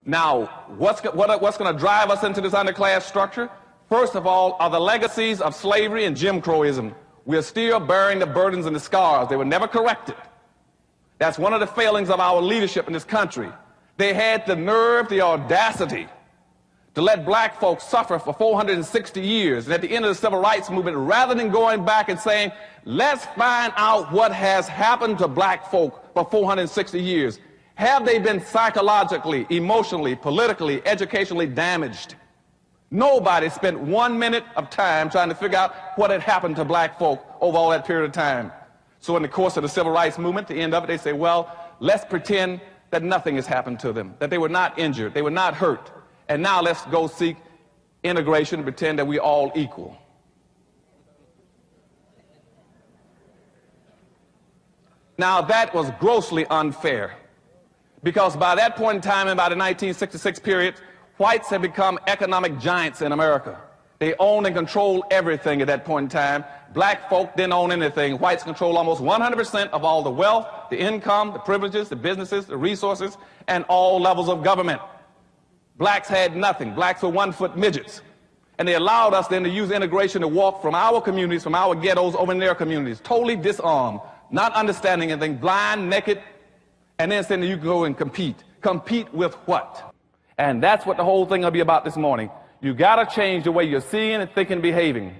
Now, what's going to drive us into this underclass structure? First of all, are the legacies of slavery and Jim Crowism. We're still bearing the burdens and the scars. They were never corrected. That's one of the failings of our leadership in this country. They had the nerve, the audacity to let black folks suffer for 460 years. And at the end of the civil rights movement, rather than going back and saying, let's find out what has happened to black folk for 460 years. Have they been psychologically, emotionally, politically, educationally damaged? Nobody spent 1 minute of time trying to figure out what had happened to black folk over all that period of time. So in the course of the civil rights movement, at the end of it, they say, well, let's pretend that nothing has happened to them, that they were not injured, they were not hurt. And now let's go seek integration and pretend that we're all equal. Now that was grossly unfair, because by that point in time, and by the 1966 period, whites had become economic giants in America. They owned and controlled everything at that point in time. Black folk didn't own anything. Whites controlled almost 100% of all the wealth, the income, the privileges, the businesses, the resources, and all levels of government. Blacks had nothing. Blacks were one-foot midgets. And they allowed us then to use integration to walk from our communities, from our ghettos, over in their communities, totally disarmed, not understanding anything, blind, naked, and then saying that you can go and compete. Compete with what? And that's what the whole thing will be about this morning. You got to change the way you're seeing and thinking and behaving.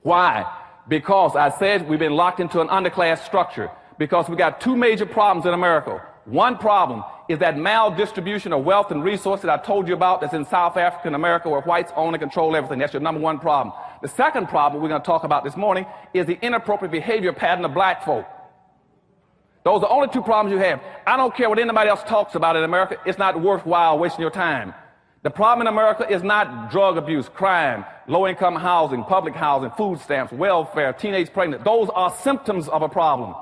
Why? Because I said we've been locked into an underclass structure, because we got two major problems in America. One problem is that maldistribution of wealth and resources I told you about that's in South African America, where whites own and control everything. That's your number one problem. The second problem we're going to talk about this morning is the inappropriate behavior pattern of black folk. Those are the only two problems you have. I don't care what anybody else talks about in America. It's not worthwhile wasting your time. The problem in America is not drug abuse, crime, low-income housing, public housing, food stamps, welfare, teenage pregnancy. Those are symptoms of a problem.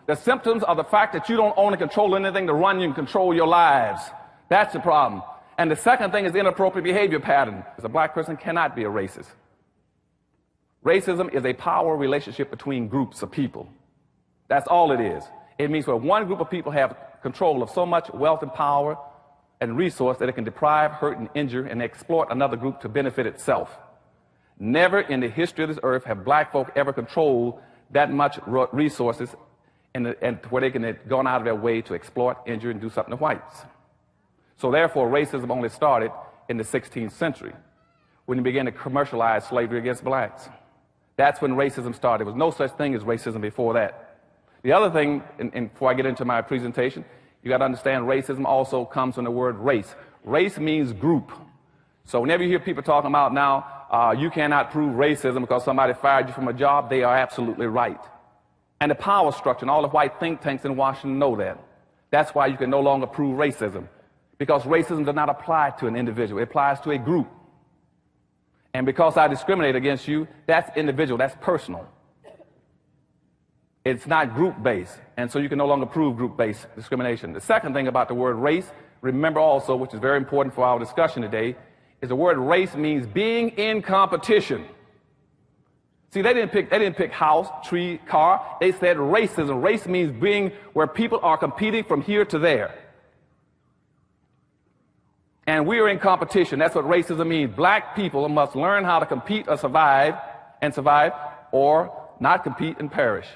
The symptoms are the fact that you don't own and control anything to run you and control your lives. That's the problem. And the second thing is inappropriate behavior pattern. A black person cannot be a racist. Racism is a power relationship between groups of people. That's all it is. It means where one group of people have control of so much wealth and power and resource that it can deprive, hurt, and injure and exploit another group to benefit itself. Never in the history of this earth have black folk ever controlled that much resources and where they can have gone out of their way to exploit, injure, and do something to whites. So therefore, racism only started in the 16th century, when you began to commercialize slavery against blacks. That's when racism started. There was no such thing as racism before that. The other thing, and before I get into my presentation, you got to understand racism also comes from the word race. Race means group. So whenever you hear people talking about now, you cannot prove racism because somebody fired you from a job, they are absolutely right. And the power structure and all the white think tanks in Washington know that. That's why you can no longer prove racism, because racism does not apply to an individual. It applies to a group. And because I discriminate against you, that's individual, that's personal. It's not group-based, and so you can no longer prove group-based discrimination. The second thing about the word race, remember also, which is very important for our discussion today, is the word race means being in competition. See, they didn't pick house, tree, car. They said racism. Race means being where people are competing from here to there. And we are in competition. That's what racism means. Black people must learn how to compete or survive, or not compete and perish.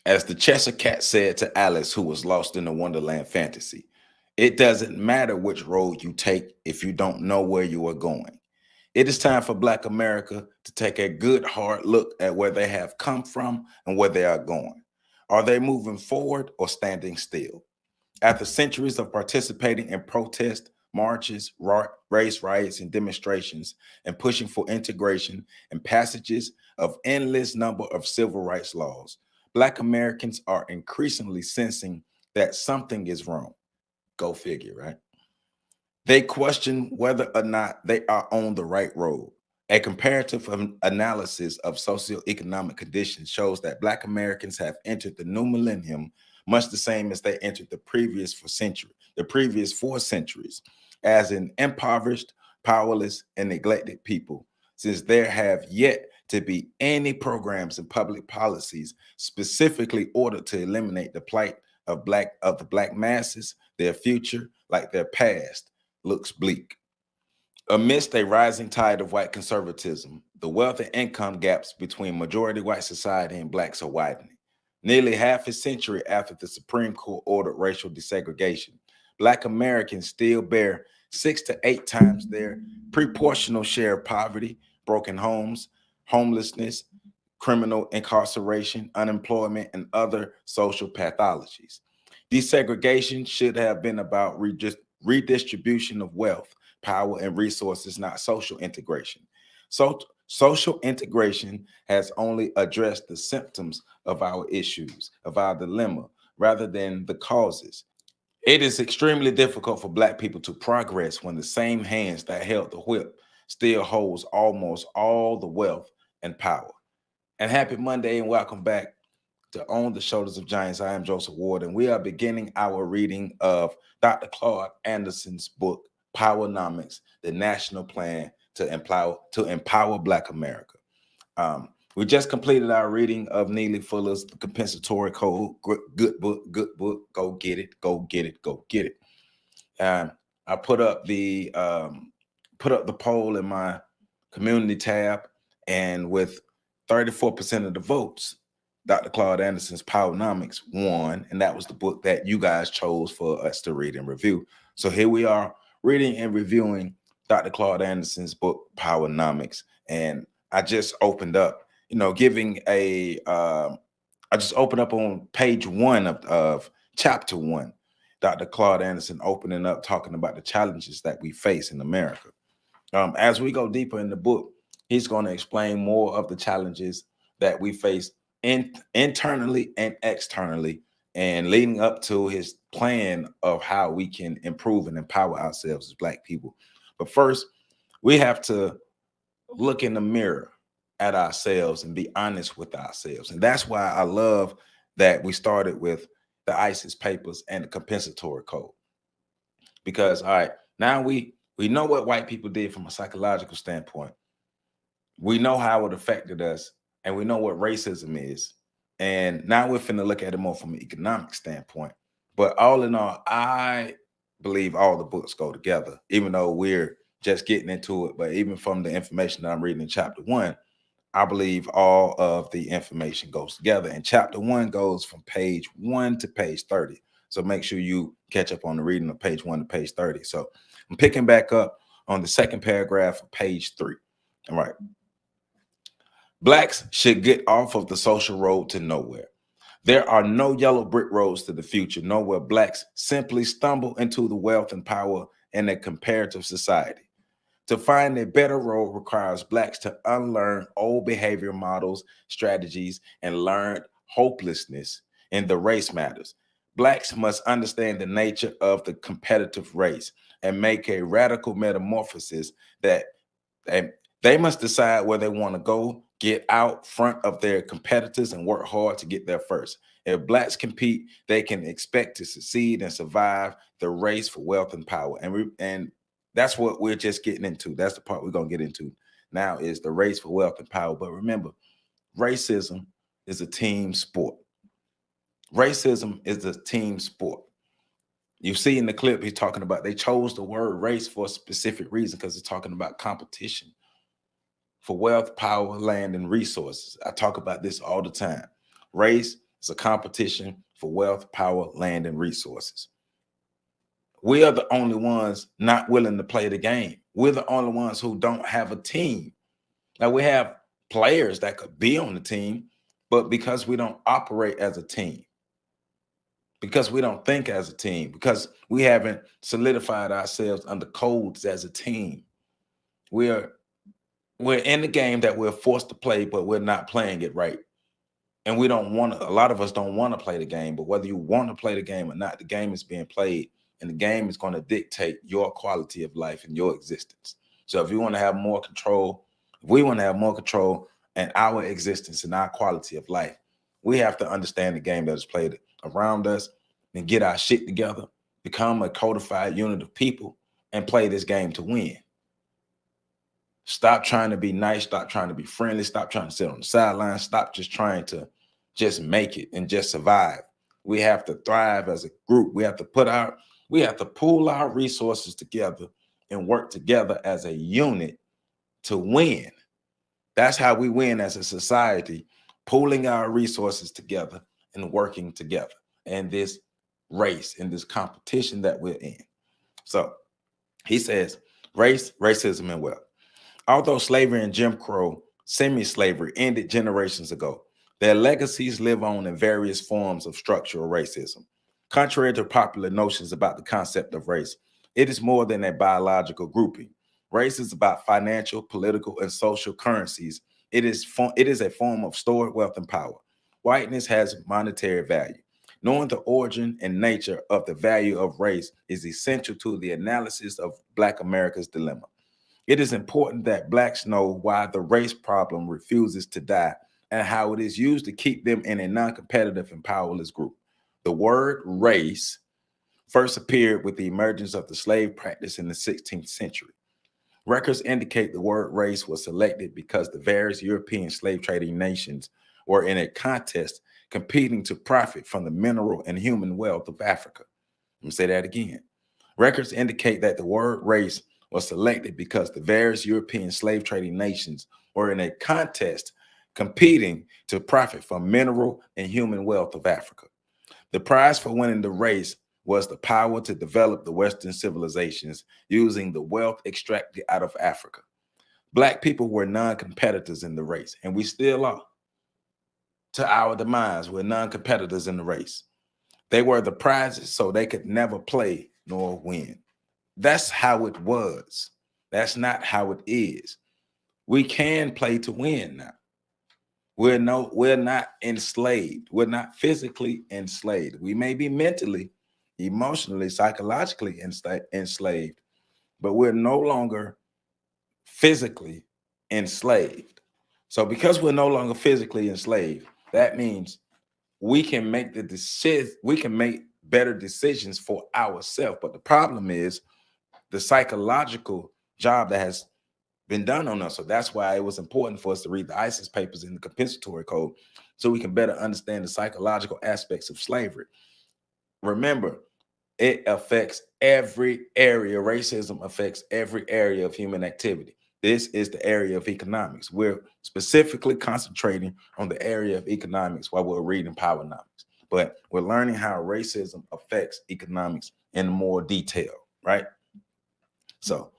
As the Cheshire Cat said to Alice, who was lost in the Wonderland fantasy, it doesn't matter which road you take if you don't know where you are going. It is time for Black America to take a good hard look at where they have come from and where they are going. Are they moving forward or standing still? After centuries of participating in protest, marches, race riots, and demonstrations, and pushing for integration and passages of endless number of civil rights laws, Black Americans are increasingly sensing that something is wrong. Go figure, right? They question whether or not they are on the right road. A comparative analysis of socioeconomic conditions shows that Black Americans have entered the new millennium much the same as they entered the previous 4 centuries, as an impoverished, powerless, and neglected people, since there have yet to be any programs and public policies specifically ordered to eliminate the plight of the black masses, their future, like their past. looks bleak. Amidst a rising tide of white conservatism, the wealth and income gaps between majority white society and blacks are widening. Nearly half a century after the Supreme Court ordered racial desegregation, Black Americans still bear 6 to 8 times their proportional share of poverty, broken homes, homelessness, criminal incarceration, unemployment, and other social pathologies. Desegregation should have been about redistribution of wealth, power, and resources, not social integration. So, social integration has only addressed the symptoms of our issues, of our dilemma, rather than the causes. It is extremely difficult for Black people to progress when the same hands that held the whip still holds almost all the wealth and power. And happy Monday and welcome back to On the Shoulders of Giants. I am Joseph Ward, and we are beginning our reading of Dr. Claude Anderson's book, Powernomics, the National Plan to Empower Black America. We just completed our reading of Neely Fuller's The Compensatory Code. Good book. Go get it, go get it, go get it. I put up the poll in my community tab, and with 34% of the votes, Dr. Claude Anderson's Powernomics won, and that was the book that you guys chose for us to read and review. So here we are reading and reviewing Dr. Claude Anderson's book, Powernomics. And I just opened up, giving I just opened up on page 1 of chapter 1. Dr. Claude Anderson opening up, talking about the challenges that we face in America. As we go deeper in the book, he's going to explain more of the challenges that we face internally and externally, and leading up to his plan of how we can improve and empower ourselves as Black people. But first, we have to look in the mirror at ourselves and be honest with ourselves. And that's why I love that we started with the ISIS papers and the compensatory code. Because, all right, now we know what white people did from a psychological standpoint. We know how it affected us, and we know what racism is. And now we're finna look at it more from an economic standpoint. But all in all, I believe all the books go together, even though we're just getting into it. But even from the information that I'm reading in chapter 1, I believe all of the information goes together. And chapter 1 goes from page 1 to page 30. So make sure you catch up on the reading of page 1 to page 30. So I'm picking back up on the second paragraph of page 3. All right. Blacks should get off of the social road to nowhere. There are no yellow brick roads to the future, nowhere Blacks simply stumble into the wealth and power in a comparative society. To find a better road requires Blacks to unlearn old behavior models, strategies, and learn hopelessness in the race matters. Blacks must understand the nature of the competitive race and make a radical metamorphosis that they must decide where they want to go, get out front of their competitors, and work hard to get there first. If Blacks compete, they can expect to succeed and survive the race for wealth and power. And that's what we're just getting into. That's the part we're going to get into now, is the race for wealth and power. But remember, racism is a team sport. Racism is a team sport. You see in the clip, he's talking about they chose the word race for a specific reason, because it's talking about competition for wealth, power, land, and resources. I talk about this all the time. Race is a competition for wealth, power, land, and resources. We are the only ones not willing to play the game. We're the only ones who don't have a team. Now, we have players that could be on the team, but because we don't operate as a team, because we don't think as a team, because we haven't solidified ourselves under codes as a team, we're in the game that we're forced to play, but we're not playing it right. And we don't want to, a lot of us don't want to play the game, but whether you want to play the game or not, the game is being played, and the game is going to dictate your quality of life and your existence. So if you want to have more control, if we want to have more control in our existence and our quality of life, we have to understand the game that is played around us and get our shit together, become a codified unit of people, and play this game to win. Stop trying to be nice. Stop trying to be friendly. Stop trying to sit on the sidelines. Stop just trying to just make it and just survive. We have to thrive as a group. We have to put We have to pool our resources together and work together as a unit to win. That's how we win as a society, pooling our resources together and working together in this race, in this competition that we're in. So he says, racism, and wealth. Although slavery and Jim Crow semi-slavery ended generations ago, their legacies live on in various forms of structural racism. Contrary to popular notions about the concept of race, it is more than a biological grouping. Race is about financial, political, and social currencies. It is a form of stored wealth and power. Whiteness has monetary value. Knowing the origin and nature of the value of race is essential to the analysis of Black America's dilemma. It is important that Blacks know why the race problem refuses to die and how it is used to keep them in a non-competitive and powerless group. The word race first appeared with the emergence of the slave practice in the 16th century. Records indicate the word race was selected because the various European slave trading nations were in a contest competing to profit from the mineral and human wealth of Africa. Let me say that again. Records indicate that the word race was selected because the various European slave trading nations were in a contest competing to profit from mineral and human wealth of Africa. The prize for winning the race was the power to develop the Western civilizations using the wealth extracted out of Africa. Black people were non-competitors in the race, and we still are. To our demise, we're non-competitors in the race. They were the prizes, so they could never play nor win. That's how it was. That's not how it is. We can play to win now. We're not enslaved. We're not physically enslaved. We may be mentally, emotionally, psychologically enslaved, but we're no longer physically enslaved. So because we're no longer physically enslaved, that means we can make better decisions for ourselves. But the problem is the psychological job that has been done on us. So that's why it was important for us to read the ISIS papers in the compensatory code so we can better understand the psychological aspects of slavery. Remember, it affects every area. Racism affects every area of human activity. This is the area of economics. We're specifically concentrating on the area of economics while we're reading Powernomics, but we're learning how racism affects economics in more detail, right? So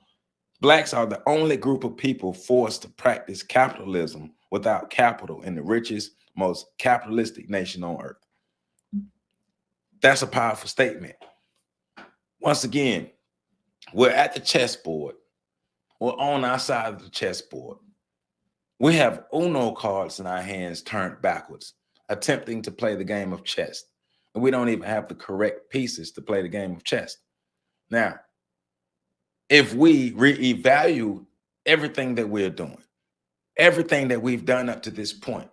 Blacks are the only group of people forced to practice capitalism without capital in the richest, most capitalistic nation on earth. That's a powerful statement. Once again, we're at the chessboard. We're on our side of the chessboard. We have Uno cards in our hands turned backwards, attempting to play the game of chess. And we don't even have the correct pieces to play the game of chess. Now, if we reevaluate everything that we're doing, everything that we've done up to this point,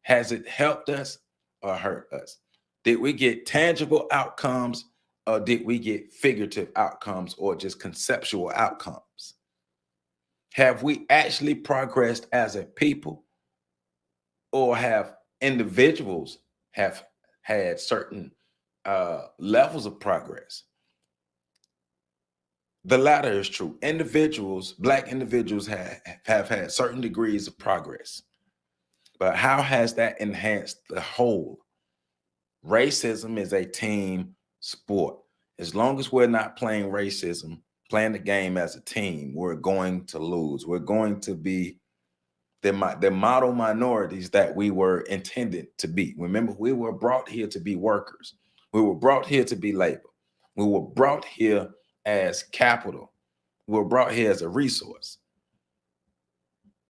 has it helped us or hurt us? Did we get tangible outcomes or did we get figurative outcomes or just conceptual outcomes? Have we actually progressed as a people, or have individuals have had certain levels of progress? The latter is true. Individuals, Black individuals have had certain degrees of progress. But how has that enhanced the whole? Racism is a team sport. As long as we're not playing racism, playing the game as a team, we're going to lose. We're going to be the model minorities that we were intended to be. Remember, we were brought here to be workers. We were brought here to be labor. We were brought here as capital. We were brought here as a resource.